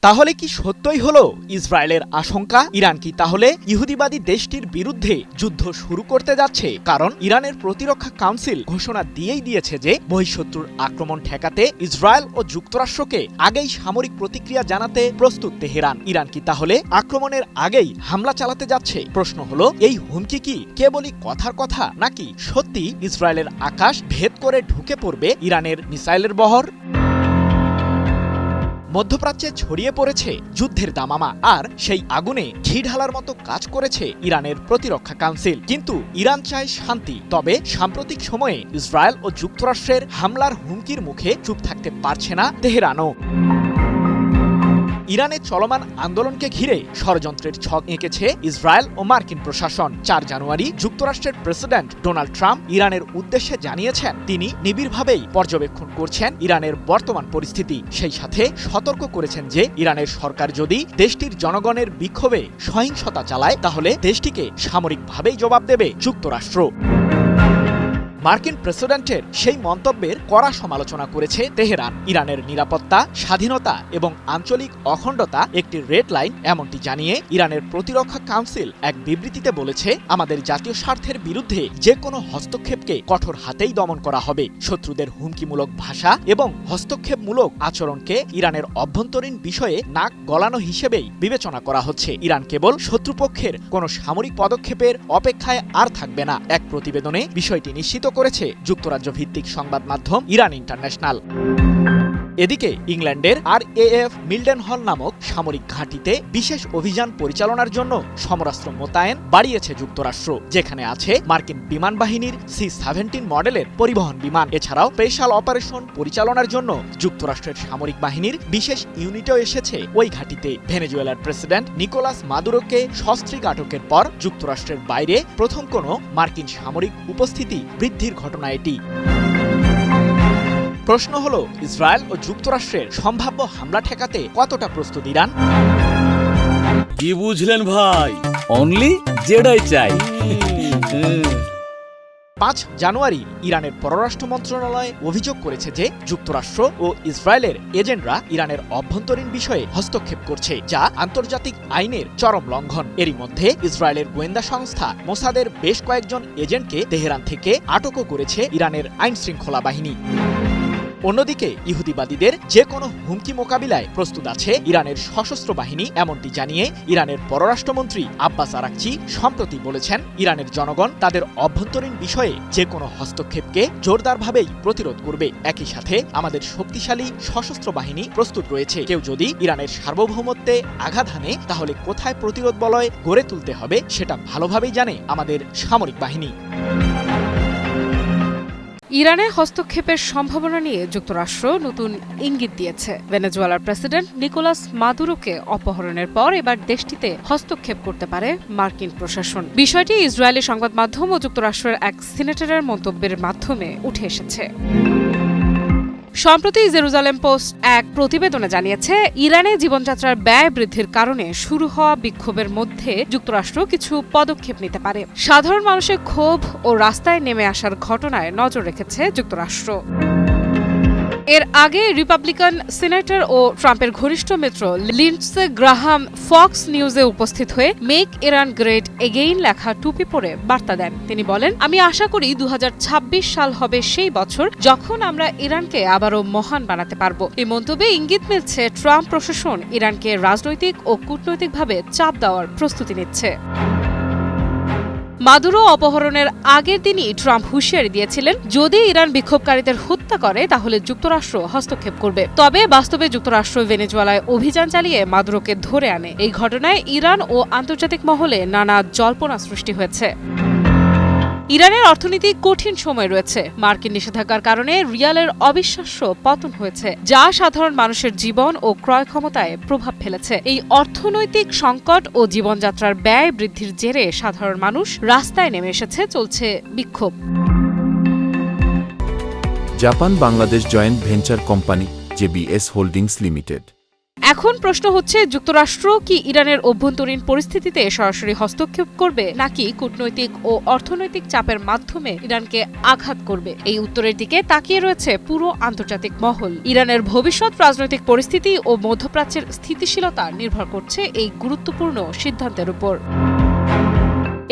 তাহলে কি সত্যই হলো ইসরায়েলের আশঙ্কা? ইরান কি তাহলে ইহুদিবাদী দেশটির বিরুদ্ধে যুদ্ধ শুরু করতে যাচ্ছে? কারণ ইরানের প্রতিরক্ষা কাউন্সিল ঘোষণা দিয়েছে যে বহিঃশত্রুর আক্রমণ ঠেকাতে ইসরায়েল ও যুক্তরাষ্ট্রকে আগেই সামরিক প্রতিক্রিয়া জানাতে প্রস্তুত তেহরান। ইরান কি তাহলে আক্রমণের আগেই হামলা চালাতে যাচ্ছে? প্রশ্ন হলো, এই হুমকি কি কেবলই কথার কথা, নাকি সত্যি ইসরায়েলের আকাশ ভেদ করে ঢুকে পড়বে ইরানের মিসাইলের বহর? মধ্যপ্রাচ্যে ছড়িয়ে পড়েছে যুদ্ধের দামামা, আর সেই আগুনে ঘি ঢালার মতো কাজ করেছে ইরানের প্রতিরক্ষা কাউন্সিল। কিন্তু ইরান চায় শান্তি। তবে সাম্প্রতিক সময়ে ইসরায়েল ও যুক্তরাষ্ট্রের হামলার হুমকির মুখে চুপ থাকতে পারছে না তেহরানও। ইরানের চলমান আন্দোলনকে ঘিরে ষড়যন্ত্রের ছক এঁকেছে ইসরায়েল ও মার্কিন প্রশাসন। ৪ জানুয়ারি যুক্তরাষ্ট্রের প্রেসিডেন্ট ডোনাল্ড ট্রাম্প ইরানের উদ্দেশ্যে জানিয়েছেন তিনি নিবিড়ভাবেই পর্যবেক্ষণ করছেন ইরানের বর্তমান পরিস্থিতি। সেই সাথে সতর্ক করেছেন যে ইরানের সরকার যদি দেশটির জনগণের বিক্ষোভে সহিংসতা চালায় তাহলে দেশটিকে সামরিকভাবেই জবাব দেবে যুক্তরাষ্ট্র। মার্কিন প্রেসিডেন্টের সেই মন্তব্যের কড়া সমালোচনা করেছে তেহরান। ইরানের নিরাপত্তা, স্বাধীনতা এবং আঞ্চলিক অখণ্ডতা একটি রেড লাইন, এমনটি জানিয়ে ইরানের প্রতিরক্ষা কাউন্সিল এক বিবৃতিতে বলেছে, আমাদের জাতীয় স্বার্থের বিরুদ্ধে যে কোনো হস্তক্ষেপকে কঠোর হাতেই দমন করা হবে। শত্রুদের হুমকিমূলক ভাষা এবং হস্তক্ষেপমূলক আচরণকে ইরানের অভ্যন্তরীণ বিষয়ে নাক গলানো হিসেবেই বিবেচনা করা হচ্ছে। ইরান কেবল শত্রুপক্ষের কোনো সামরিক পদক্ষেপের অপেক্ষায় আর থাকবে না। এক প্রতিবেদনে বিষয়টি নিশ্চিত করেছে যুক্তরাজ্য ভিত্তিক সংবাদ মাধ্যম ইরান ইন্টারন্যাশনাল। এদিকে ইংল্যান্ডের RAF মিল্ডেনহল নামক সামরিক ঘাঁটিতে বিশেষ অভিযান পরিচালনার জন্য সমরাস্ত্র মোতায়েন বাড়িয়েছে যুক্তরাষ্ট্র, যেখানে আছে মার্কিন বিমান বাহিনীর C-17 মডেলের পরিবহন বিমান। এছাড়াও স্পেশাল অপারেশন পরিচালনার জন্য যুক্তরাষ্ট্রের সামরিক বাহিনীর বিশেষ ইউনিটও এসেছে ওই ঘাঁটিতে। ভেনেজুয়েলার প্রেসিডেন্ট নিকোলাস মাদুরোকে সস্ত্রীক আটকের পর যুক্তরাষ্ট্রের বাইরে প্রথম কোনো মার্কিন সামরিক উপস্থিতি বৃদ্ধির ঘটনা এটি। প্রশ্ন হলো, ইসরায়েল ও যুক্তরাষ্ট্রের সম্ভাব্য হামলা ঠেকাতে কতটা প্রস্তুত ইরান? কি বুঝলেন ভাই? অনলি জেডাই চাই। ৫ জানুয়ারি ইরানের পররাষ্ট্র মন্ত্রণালয় অভিযোগ করেছে যে যুক্তরাষ্ট্র ও ইসরায়েলের এজেন্টরা ইরানের অভ্যন্তরীণ বিষয়ে হস্তক্ষেপ করছে, যা আন্তর্জাতিক আইনের চরম লঙ্ঘন। এরই মধ্যে ইসরায়েলের গোয়েন্দা সংস্থা মোসাদের বেশ কয়েকজন এজেন্টকে তেহরান থেকে আটকও করেছে ইরানের আইনশৃঙ্খলা বাহিনী। অন্যদিকে ইহুদিবাদীদের যে কোনো হুমকি মোকাবিলায় প্রস্তুত আছে ইরানের সশস্ত্র বাহিনী, এমনটি জানিয়ে ইরানের পররাষ্ট্রমন্ত্রী আব্বাস আরাকচি সম্প্রতি বলেছেন, ইরানের জনগণ তাদের অভ্যন্তরীণ বিষয়ে যে কোনো হস্তক্ষেপকে জোরদারভাবেই প্রতিরোধ করবে। একই সাথে আমাদের শক্তিশালী সশস্ত্র বাহিনী প্রস্তুত রয়েছে। কেউ যদি ইরানের সার্বভৌমত্বে আঘাত হানে তাহলে কোথায় প্রতিরোধ বলয় গড়ে তুলতে হবে সেটা ভালোভাবেই জানে আমাদের সামরিক বাহিনী। ইরানে হস্তক্ষেপের সম্ভাবনা নিয়ে যুক্তরাষ্ট্র নতুন ইঙ্গিত দিয়েছে। ভেনেজুয়েলার প্রেসিডেন্ট নিকোলাস মাদুরোকে অপহরণের পর এবার দেশটিতে হস্তক্ষেপ করতে পারে মার্কিন প্রশাসন। বিষয়টি ইসরায়েলি সংবাদ মাধ্যম ও যুক্তরাষ্ট্রের এক সিনেটরের মন্তব্যের মাধ্যমে উঠে এসেছে। সম্প্রতি জেরুজালেম পোস্ট এক প্রতিবেদনে জানিয়েছে, ইরানে জীবনযাত্রার ব্যয় বৃদ্ধির কারণে শুরু হওয়া বিক্ষোভের মধ্যে যুক্তরাষ্ট্র কিছু পদক্ষেপ নিতে পারে। সাধারণ মানুষের ক্ষোভ ও রাস্তায় নেমে আসার ঘটনায় নজর রেখেছে যুক্তরাষ্ট্র। এর আগে রিপাবলিকান সিনেটর ও ট্রাম্পের ঘনিষ্ঠ মিত্র লিন্ডসে গ্রাহাম ফক্স নিউজে উপস্থিত হয়ে মেক ইরান গ্রেট এগেইন লেখা টুপি পরে বার্তা দেন। তিনি বলেন, আমি আশা করি 2026 সাল হবে সেই বছর যখন আমরা ইরানকে আবারও মহান বানাতে পারব। এই মন্তব্যে ইঙ্গিত মিলছে ট্রাম্প প্রশাসন ইরানকে রাজনৈতিক ও কূটনৈতিকভাবে চাপ দেওয়ার প্রস্তুতি নিচ্ছে। মাদুরো অপহরণের আগের দিনই ট্রাম্প হুঁশিয়ারি দিয়েছিলেন, যদি ইরান বিক্ষোভকারীদের হত্যা করে তাহলে যুক্তরাষ্ট্র হস্তক্ষেপ করবে। তবে বাস্তবে যুক্তরাষ্ট্র ভেনেজুয়েলায় অভিযান চালিয়ে মাদুরোকে ধরে আনে। এই ঘটনায় ইরান ও আন্তর্জাতিক মহলে নানা জল্পনা সৃষ্টি হয়েছে। ইরানের অর্থনীতি কঠিন সময় রয়েছে। মার্কিন নিষেধাজ্ঞার কারণে রিয়ালের অবিশ্বাস্য পতন হয়েছে, যা সাধারণ মানুষের জীবন ও ক্রয় ক্ষমতায় প্রভাব ফেলেছে। এই অর্থনৈতিক সংকট ও জীবনযাত্রার ব্যয় বৃদ্ধির জেরে সাধারণ মানুষ রাস্তায় নেমে এসেছে, চলছে বিক্ষোভ। Japan Bangladesh joint venture company JBS holdings limited এখন প্রশ্ন হচ্ছে, যুক্তরাষ্ট্র কি ইরানের অভ্যন্তরীণ পরিস্থিতিতে সরাসরি হস্তক্ষেপ করবে, নাকি কূটনৈতিক ও অর্থনৈতিক চাপের মাধ্যমে ইরানকে আঘাত করবে? এই উত্তরের দিকে তাকিয়ে রয়েছে পুরো আন্তর্জাতিক মহল। ইরানের ভবিষ্যৎ রাজনৈতিক পরিস্থিতি ও মধ্যপ্রাচ্যের স্থিতিশীলতা নির্ভর করছে এই গুরুত্বপূর্ণ সিদ্ধান্তের উপর।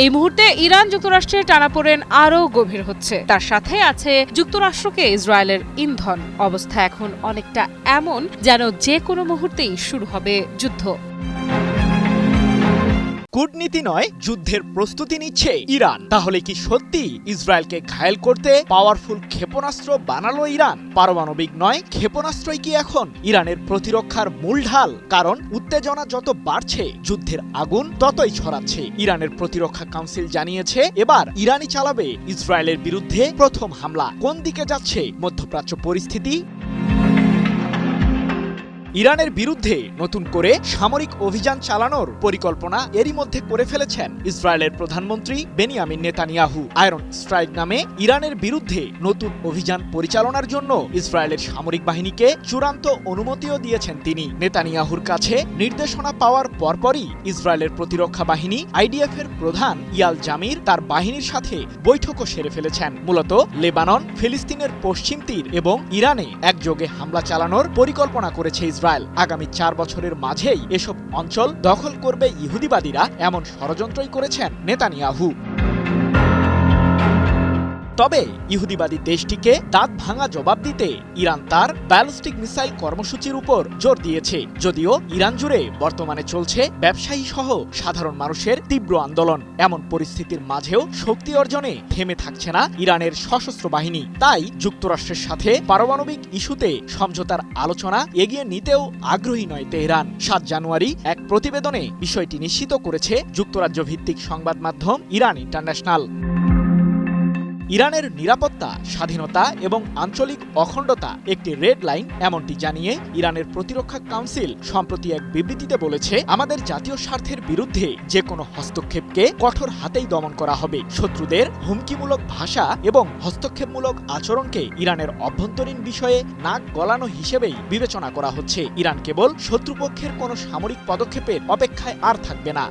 এই মুহূর্তে ইরান যুক্তরাষ্ট্রের টানাপোড়েন আরও গভীর হচ্ছে। তার সাথে আছে যুক্তরাষ্ট্রকে ইসরায়েলের ইন্ধন। অবস্থা এখন অনেকটা এমন যেন যে কোনো মুহূর্তেই শুরু হবে যুদ্ধ। কূটনীতি নয়, যুদ্ধের প্রস্তুতি নিচ্ছে ইরান। তাহলে কি সত্যি ইসরায়েলকে ঘায়েল করতে পাওয়ারফুল ক্ষেপণাস্ত্র বানালো ইরান? পারমাণবিক নয়, ক্ষেপণাস্ত্রই কি এখন ইরানের প্রতিরক্ষার মূল ঢাল? কারণ উত্তেজনা যত বাড়ছে, যুদ্ধের আগুন ততই ছড়াচ্ছে। ইরানের প্রতিরক্ষা কাউন্সিল জানিয়েছে এবার ইরানই চালাবে ইসরায়েলের বিরুদ্ধে প্রথম হামলা। কোন দিকে যাচ্ছে মধ্যপ্রাচ্য পরিস্থিতি? ইরানের বিরুদ্ধে নতুন করে সামরিক অভিযান চালানোর পরিকল্পনা এরই মধ্যে করে ফেলেছেন ইসরায়েলের প্রধানমন্ত্রী বেনিয়ামিন নেতানিয়াহু। আয়রন স্ট্রাইক নামে ইরানের বিরুদ্ধে নতুন অভিযান পরিচালনার জন্য ইসরায়েলের সামরিক বাহিনীকে চূড়ান্ত অনুমতিও দিয়েছেন তিনি। নেতানিয়াহুর কাছে নির্দেশনা পাওয়ার পরপরই ইসরায়েলের প্রতিরক্ষা বাহিনী আইডিএফ এর প্রধান ইয়াল জামির তার বাহিনীর সাথে বৈঠকও সেরে ফেলেছেন। মূলত লেবানন, ফিলিস্তিনের পশ্চিম তীর এবং ইরানে একযোগে হামলা চালানোর পরিকল্পনা করেছে ইসরায়েল। আগামী 4 বছরের মাঝেই এসব অঞ্চল দখল করবে ইহুদিবাদীরা, এমন ষড়যন্ত্রই করেছেন নেতানিয়াহু। তবে ইহুদিবাদী দেশটিকে দাঁত ভাঙা জবাব দিতে ইরান তার ব্যালিস্টিক মিসাইল কর্মসূচির উপর জোর দিয়েছে। যদিও ইরান জুড়ে বর্তমানে চলছে ব্যবসায়ী সহ সাধারণ মানুষের তীব্র আন্দোলন। এমন পরিস্থিতির মাঝেও শক্তি অর্জনে থেমে থাকছে না ইরানের সশস্ত্র বাহিনী। তাই যুক্তরাষ্ট্রের সাথে পারমাণবিক ইস্যুতে সমঝোতার আলোচনা এগিয়ে নিতেও আগ্রহী নয় তেহরান। 7 জানুয়ারি এক প্রতিবেদনে বিষয়টি নিশ্চিত করেছে যুক্তরাজ্য ভিত্তিক সংবাদ মাধ্যম ইরান ইন্টারন্যাশনাল। ইরানের নিরাপত্তা, স্বাধীনতা এবং আঞ্চলিক অখণ্ডতা একটি রেড লাইন, এমনটি জানিয়ে ইরানের প্রতিরক্ষা কাউন্সিল সম্প্রতি এক বিবৃতিতে বলেছে, আমাদের জাতীয় স্বার্থের বিরুদ্ধে যে কোনো হস্তক্ষেপকে কঠোর হাতেই দমন করা হবে। শত্রুদের হুমকিমূলক ভাষা এবং হস্তক্ষেপমূলক আচরণকে ইরানের অভ্যন্তরীণ বিষয়ে নাক গলানো হিসেবেই বিবেচনা করা হচ্ছে। ইরান কেবল শত্রুপক্ষের কোনো সামরিক পদক্ষেপের অপেক্ষায় আর থাকবে না।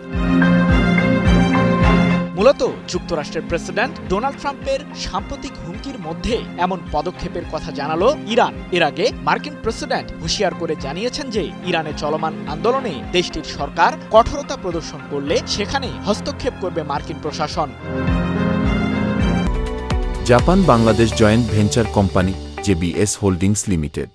মূলত যুক্তরাষ্ট্রের প্রেসিডেন্ট ডোনাল্ড ট্রাম্পের সাম্প্রতিক হুমকির মধ্যে এমন পদক্ষেপের কথা জানালো ইরান। এর আগে মার্কিন প্রেসিডেন্ট হুঁশিয়ার করে জানিয়েছেন যে ইরানে চলমান আন্দোলনে দেশটির সরকার কঠোরতা প্রদর্শন করলে সেখানে হস্তক্ষেপ করবে মার্কিন প্রশাসন। Japan Bangladesh joint venture company JBS holdings limited.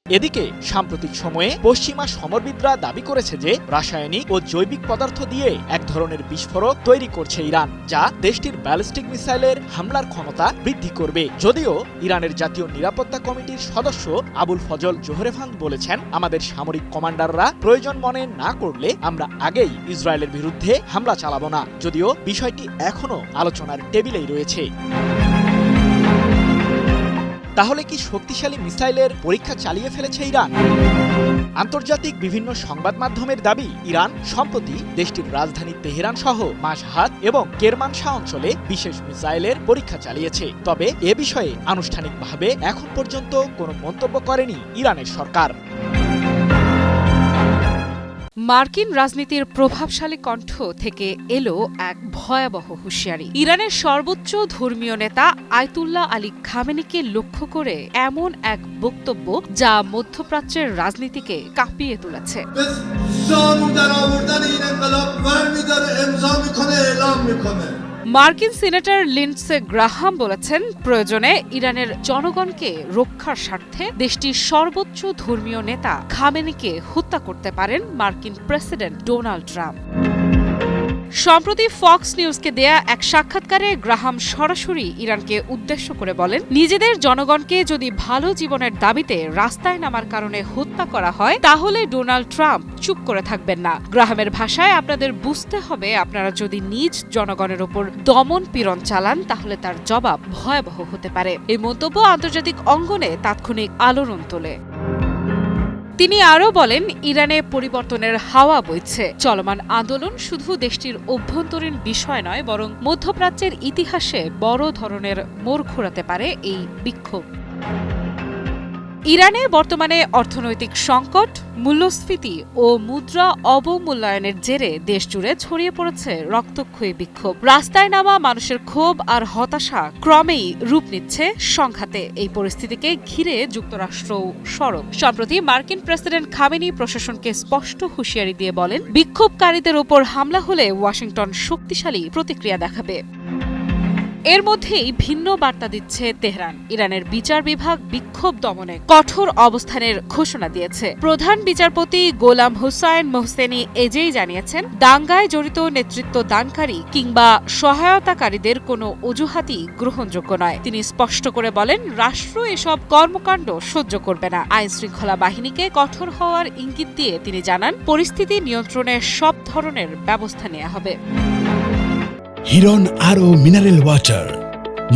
এদিকে সাম্প্রতিক সময়ে পশ্চিমা সমরবিদরা দাবি করেছে যে রাসায়নিক ও জৈবিক পদার্থ দিয়ে এক ধরনের বিস্ফোরক তৈরি করছে ইরান, যা দেশটির ব্যালিস্টিক মিসাইলের হামলার ক্ষমতা বৃদ্ধি করবে। যদিও ইরানের জাতীয় নিরাপত্তা কমিটির সদস্য আবুল ফজল জোহরেফান বলেছেন, আমাদের সামরিক কমান্ডাররা প্রয়োজন মনে না করলে আমরা আগেই ইসরায়েলের বিরুদ্ধে হামলা চালাবো না। যদিও বিষয়টি এখনো আলোচনার টেবিলেই রয়েছে। তাহলে কি শক্তিশালী মিসাইলের পরীক্ষা চালিয়ে ফেলেছে ইরান? আন্তর্জাতিক বিভিন্ন সংবাদ মাধ্যমের দাবি, ইরান সম্প্রতি দেশটির রাজধানী তেহরান সহ মাশহাদ এবং কেরমানশাহ অঞ্চলে বিশেষ মিসাইলের পরীক্ষা চালিয়েছে। তবে এ বিষয়ে আনুষ্ঠানিকভাবে এখন পর্যন্ত কোনো মন্তব্য করেনি ইরানের সরকার। মার্কিন রাজনীতির প্রভাবশালী কণ্ঠ থেকে এলো এক ভয়াবহ হুঁশিয়ারি। ইরানের সর্বোচ্চ ধর্মীয় নেতা আয়াতুল্লাহ আলী খামেনিকে লক্ষ্য করে এমন এক বক্তব্য যা মধ্যপ্রাচ্যের রাজনীতিকে কাঁপিয়ে তুলেছে। মার্কিন সিনেটর লিন্ডসে গ্রাহাম বলেছেন, প্রয়োজনে ইরানের জনগণকে রক্ষার স্বার্থে দেশটির সর্বোচ্চ ধর্মীয় নেতা খামেনিকে হত্যা করতে পারেন মার্কিন প্রেসিডেন্ট ডোনাল্ড ট্রাম্প। সম্প্রতি ফক্স নিউজকে দেয়া এক সাক্ষাৎকারে গ্রাহাম সরাসরি ইরানকে উদ্দেশ্য করে বলেন, নিজেদের জনগণকে যদি ভালো জীবনের দাবিতে রাস্তায় নামার কারণে হত্যা করা হয়, তাহলে ডোনাল্ড ট্রাম্প চুপ করে থাকবেন না। গ্রাহামের ভাষায়, আপনাদের বুঝতে হবে, আপনারা যদি নিজ জনগণের ওপর দমন পীড়ন চালান, তাহলে তার জবাব ভয়াবহ হতে পারে। এই মন্তব্য আন্তর্জাতিক অঙ্গনে তাৎক্ষণিক আলোড়ন তোলে। তিনি আরও বলেন, ইরানে পরিবর্তনের হাওয়া বইছে। চলমান আন্দোলন শুধু দেশটির অভ্যন্তরীণ বিষয় নয়, বরং মধ্যপ্রাচ্যের ইতিহাসে বড় ধরনের মোড় ঘোরাতে পারে এই বিক্ষোভ। ইরানে বর্তমানে অর্থনৈতিক সংকট, মূল্যস্ফীতি ও মুদ্রা অবমূল্যায়নের জেরে দেশজুড়ে ছড়িয়ে পড়েছে রক্তক্ষয়ী বিক্ষোভ। রাস্তায় নামা মানুষের ক্ষোভ আর হতাশা ক্রমেই রূপ নিচ্ছে সংঘাতে। এই পরিস্থিতিকে ঘিরে যুক্তরাষ্ট্রও সরব। সম্প্রতি মার্কিন প্রেসিডেন্ট খামেনি প্রশাসনকে স্পষ্ট হুঁশিয়ারি দিয়ে বলেন, বিক্ষোভকারীদের ওপর হামলা হলে ওয়াশিংটন শক্তিশালী প্রতিক্রিয়া দেখাবে। এর মধ্যেই ভিন্ন বার্তা দিচ্ছে তেহরান। ইরানের বিচার বিভাগ বিক্ষোভ দমনে কঠোর অবস্থানের ঘোষণা দিয়েছে। প্রধান বিচারপতি গোলাম হুসাইন মোহসেনি এজেই জানিয়েছেন, দাঙ্গায় জড়িত নেতৃত্ব দানকারী কিংবা সহায়তাকারীদের কোনো অজুহাতই গ্রহণযোগ্য নয়। তিনি স্পষ্ট করে বলেন, রাষ্ট্র এসব কর্মকাণ্ড সহ্য করবে না। আইন শৃঙ্খলা বাহিনীকে কঠোর হওয়ার ইঙ্গিত দিয়ে তিনি জানান, পরিস্থিতি নিয়ন্ত্রণে সব ধরনের ব্যবস্থা নেওয়া হবে। হিরন আরও মিনারেল ওয়াটার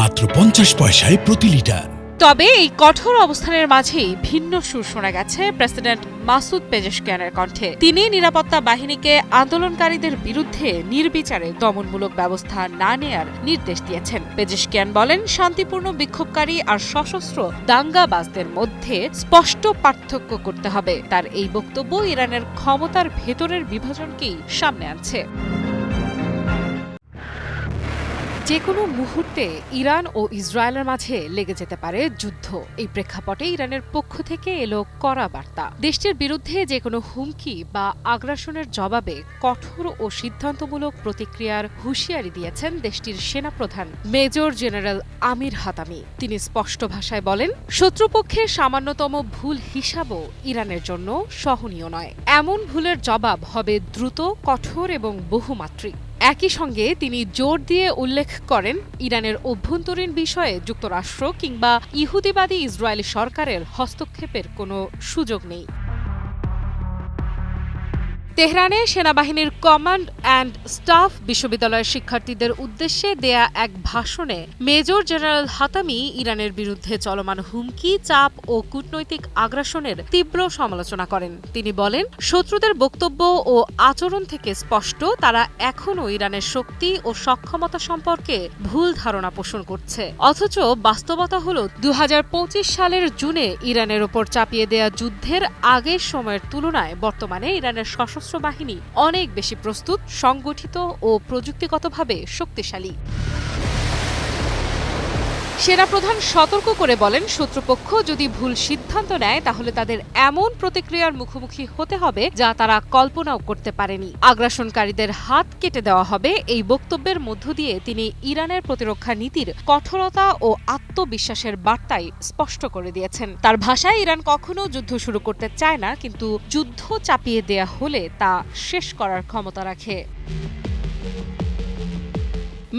মাত্র 50 পয়সায় প্রতি লিটার। তবে এই কঠোর অবস্থানের মাঝেই ভিন্ন সুর শোনা গেছে প্রেসিডেন্ট মাসুদ পেজেশকিয়ানের কণ্ঠে। তিনি নিরাপত্তা বাহিনীকে আন্দোলনকারীদের বিরুদ্ধে নির্বিচারে দমনমূলক ব্যবস্থা না নেয়ার নির্দেশ দিয়েছেন। পেজেশকিয়ান বলেন, শান্তিপূর্ণ বিক্ষোভকারী আর সশস্ত্র দাঙ্গাবাজদের মধ্যে স্পষ্ট পার্থক্য করতে হবে। তার এই বক্তব্য ইরানের ক্ষমতার ভেতরের বিভাজনকেই সামনে আনছে। যে কোনো মুহূর্তে ইরান ও ইসরায়েলের মাঝে লেগে যেতে পারে যুদ্ধ। এই প্রেক্ষাপটে ইরানের পক্ষ থেকে এলো কড়া বার্তা। দেশটির বিরুদ্ধে যে কোনো হুমকি বা আগ্রাসনের জবাবে কঠোর ও সিদ্ধান্তমূলক প্রতিক্রিয়ার হুঁশিয়ারি দিয়েছেন দেশটির সেনাপ্রধান মেজর জেনারেল আমির হাতামি। তিনি স্পষ্ট ভাষায় বলেন, শত্রুপক্ষের সামান্যতম ভুল হিসাবও ইরানের জন্য সহনীয় নয়। এমন ভুলের জবাব হবে দ্রুত, কঠোর এবং বহুমাত্রিক। একই সঙ্গে তিনি জোর দিয়ে উল্লেখ করেন, ইরানের অভ্যন্তরীণ বিষয়ে যুক্তরাষ্ট্র কিংবা ইহুদিবাদী ইসরায়েলি সরকারের হস্তক্ষেপের কোনো সুযোগ নেই। তেহরানে সেনাবাহিনীর কমান্ড অ্যান্ড স্টাফ বিশ্ববিদ্যালয়ের শিক্ষার্থীদের উদ্দেশ্যে দেয়া এক ভাষণে মেজর জেনারেল হাতামি ইরানের বিরুদ্ধে চলমান হুমকি, চাপ ও কূটনৈতিক আগ্রাসনের তীব্র সমালোচনা করেন। তিনি বলেন, শত্রুদের বক্তব্য ও আচরণ থেকে স্পষ্ট, তারা এখনও ইরানের শক্তি ও সক্ষমতা সম্পর্কে ভুল ধারণা পোষণ করছে। অথচ বাস্তবতা হল 2025 সালের জুনে ইরানের ওপর চাপিয়ে দেয়া যুদ্ধের আগের সময়ের তুলনায় বর্তমানে ইরানের সশস্ত্র বাহিনী অনেক বেশি প্রস্তুত, সংগঠিত ও প্রযুক্তিগতভাবে শক্তিশালী। সেনাপ্রধান সতর্ক করে বলেন, শত্রুপক্ষ যদি ভুল সিদ্ধান্ত নেয় তাহলে তাদের এমন প্রতিক্রিয়ার মুখোমুখি হতে হবে যা তারা কল্পনাও করতে পারেনি। আগ্রাসনকারীদের হাত কেটে দেওয়া হবে। এই বক্তব্যের মধ্য দিয়ে তিনি ইরানের প্রতিরক্ষা নীতির কঠোরতা ও আত্মবিশ্বাসের বার্তাই স্পষ্ট করে দিয়েছেন। তার ভাষায়, ইরান কখনো যুদ্ধ শুরু করতে চায় না, কিন্তু যুদ্ধ চাপিয়ে দেয়া হলে তা শেষ করার ক্ষমতা রাখে।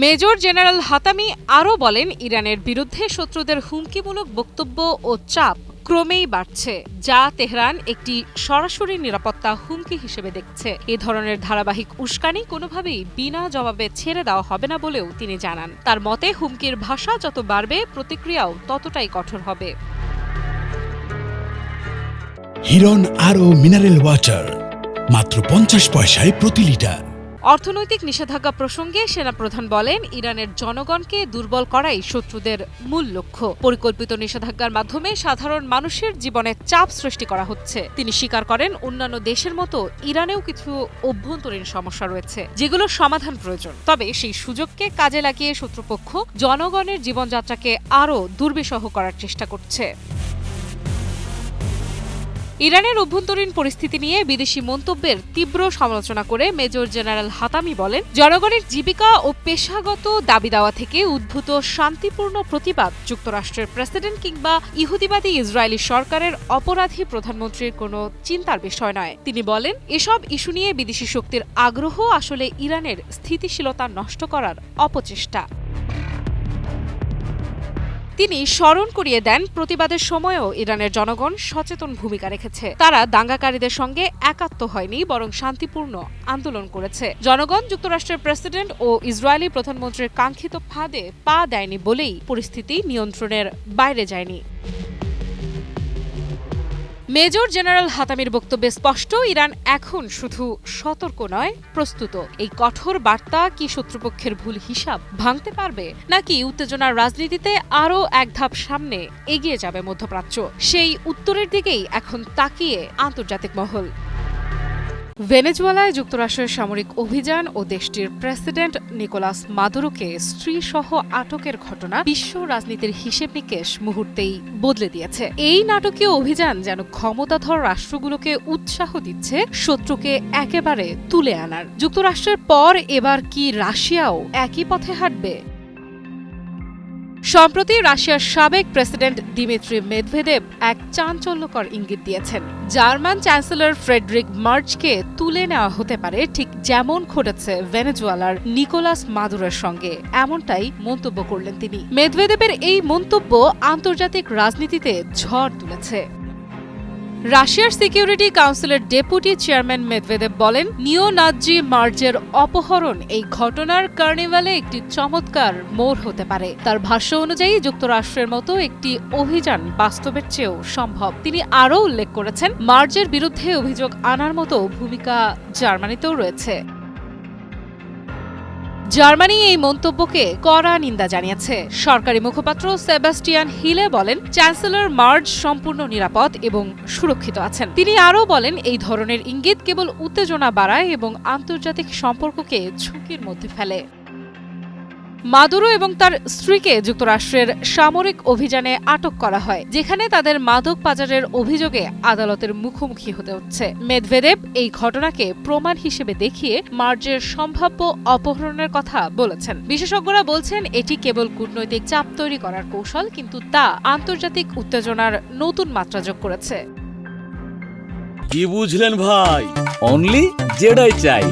মেজর জেনারেল হাতামি আরও বলেন, ইরানের বিরুদ্ধে শত্রুদের হুমকিমূলক বক্তব্য ও চাপ ক্রমেই বাড়ছে, যা তেহরান একটি সরাসরি নিরাপত্তা হুমকি হিসেবে দেখছে। এ ধরনের ধারাবাহিক উস্কানি কোনোভাবেই বিনা জবাবে ছেড়ে দেওয়া হবে না বলেও তিনি জানান। তার মতে, হুমকির ভাষা যত বাড়বে, প্রতিক্রিয়াও ততটাই কঠোর হবে। হিরন আরও মিনারেল ওয়াটার মাত্র 50 পয়সায় প্রতি লিটার। অর্থনৈতিক নিষেধাজ্ঞা প্রসঙ্গে সেনাপ্রধান বলেন, ইরানের জনগণকে দুর্বল করাই শত্রুদের মূল লক্ষ্য। পরিকল্পিত নিষেধাজ্ঞার মাধ্যমে সাধারণ মানুষের জীবনে চাপ সৃষ্টি করা হচ্ছে। তিনি স্বীকার করেন, অন্যান্য দেশের মতো ইরানেও কিছু অভ্যন্তরীণ সমস্যা রয়েছে, যেগুলোর সমাধান প্রয়োজন। তবে সেই সুযোগকে কাজে লাগিয়ে শত্রুপক্ষ জনগণের জীবনযাত্রাকে আরও দুর্বিষহ করার চেষ্টা করছে। ইরানের অভ্যন্তরীণ পরিস্থিতি নিয়ে বিদেশি মন্তব্যের তীব্র সমালোচনা করে মেজর জেনারেল হাতামি বলেন, জনগণের জীবিকা ও পেশাগত দাবি দাওয়া থেকে উদ্ভূত শান্তিপূর্ণ প্রতিবাদ যুক্তরাষ্ট্রের প্রেসিডেন্ট কিংবা ইহুদিবাদী ইসরায়েলি সরকারের অপরাধী প্রধানমন্ত্রীর কোনো চিন্তার বিষয় নয়। তিনি বলেন, এসব ইস্যু নিয়ে বিদেশি শক্তির আগ্রহ আসলে ইরানের স্থিতিশীলতা নষ্ট করার অপচেষ্টা। তিনি স্মরণ করিয়ে দেন, প্রতিবাদের সময়ও ইরানের জনগণ সচেতন ভূমিকা রেখেছে। তারা দাঙ্গাকারীদের সঙ্গে একাত্ম হয়নি, বরং শান্তিপূর্ণ আন্দোলন করেছে। জনগণ যুক্তরাষ্ট্রের প্রেসিডেন্ট ও ইসরায়েলি প্রধানমন্ত্রীর কাঙ্ক্ষিত ফাঁদে পা দেয়নি বলেই পরিস্থিতি নিয়ন্ত্রণের বাইরে যায়নি। মেজর জেনারেল হাতামির বক্তব্যে স্পষ্ট, ইরান এখন শুধু সতর্ক নয়, প্রস্তুত। এই কঠোর বার্তা কি শত্রুপক্ষের ভুল হিসাব ভাঙতে পারবে, নাকি উত্তেজনার রাজনীতিতে আরও এক ধাপ সামনে এগিয়ে যাবে মধ্যপ্রাচ্য? সেই উত্তরের দিকেই এখন তাকিয়ে আন্তর্জাতিক মহল। ভেনেজুয়েলায় যুক্তরাষ্ট্রের সামরিক অভিযান ও দেশটির প্রেসিডেন্ট নিকোলাস মাদুরোকে স্ত্রীসহ আটকের ঘটনা বিশ্ব রাজনীতির হিসেব নিকেশ মুহূর্তেই বদলে দিয়েছে। এই নাটকীয় অভিযান যেন ক্ষমতাধর রাষ্ট্রগুলোকে উৎসাহ দিচ্ছে শত্রুকে একেবারে তুলে আনার। যুক্তরাষ্ট্রের পর এবার কি রাশিয়াও একই পথে হাঁটবে? সম্প্রতি রাশিয়ার সাবেক প্রেসিডেন্ট দিমিত্রি মেদভেদেব এক চাঞ্চল্যকর ইঙ্গিত দিয়েছেন। জার্মান চ্যান্সেলর ফ্রেডরিক মার্জকে তুলে নেওয়া হতে পারে, ঠিক যেমন ঘটেছে ভেনেজুয়েলার নিকোলাস মাদুরোর সঙ্গে। এমনটাই মন্তব্য করলেন তিনি। মেদভেদেবের এই মন্তব্য আন্তর্জাতিক রাজনীতিতে ঝড় তুলেছে। রাশিয়ার সিকিউরিটি কাউন্সিলের ডেপুটি চেয়ারম্যান মেদভেদেব বলেন, নিও নাৎজি মার্জের অপহরণ এই ঘটনার কার্নিভালে একটি চমৎকার মোড় হতে পারে। তার ভাষ্য অনুযায়ী যুক্তরাষ্ট্রের মতো একটি অভিযান বাস্তবের চেয়েও সম্ভব। তিনি আরও উল্লেখ করেছেন, মার্জের বিরুদ্ধে অভিযোগ আনার মতো ভূমিকা জার্মানিতেও রয়েছে। জার্মানি এই মন্তব্যকে কড়া নিন্দা জানিয়েছে। সরকারি মুখপাত্র সেবাস্টিয়ান হিলে বলেন, চ্যান্সেলর মার্জ সম্পূর্ণ নিরাপদ এবং সুরক্ষিত আছেন। তিনি আরও বলেন, এই ধরনের ইঙ্গিত কেবল উত্তেজনা বাড়ায় এবং আন্তর্জাতিক সম্পর্ককে ঝুঁকির মধ্যে ফেলে। মাদুরো এবং তার স্ত্রীকে যুক্তরাষ্ট্রের সামরিক অভিযানে আটক করা হয়, যেখানে তাদের মাদক পাচারের অভিযোগে আদালতের মুখোমুখি হতে হচ্ছে। মেদভেদেব এই ঘটনাকে প্রমাণ হিসেবে দেখিয়ে মার্জের সম্ভাব্য অপহরণের কথা বলেছেন। বিশেষজ্ঞরা বলছেন, এটি কেবল কূটনৈতিক চাপ তৈরি করার কৌশল, কিন্তু তা আন্তর্জাতিক উত্তেজনার নতুন মাত্রা যোগ করেছে। কি বুঝলেন ভাই? অনলি যেটাই চাই।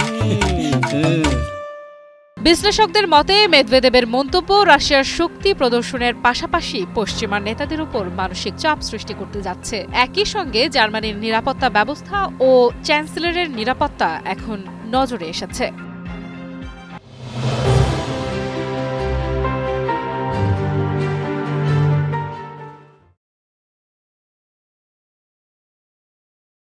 বিশ্লেষকদের মতে মেদভেদেবের মন্তব্য রাশিয়ার শক্তি প্রদর্শনের পাশাপাশি পশ্চিমা নেতাদের উপর মানসিক চাপ সৃষ্টি করতে যাচ্ছে। একই সঙ্গে জার্মানির নিরাপত্তা ব্যবস্থা ও চ্যান্সেলরের নিরাপত্তা এখন নজরে এসেছে।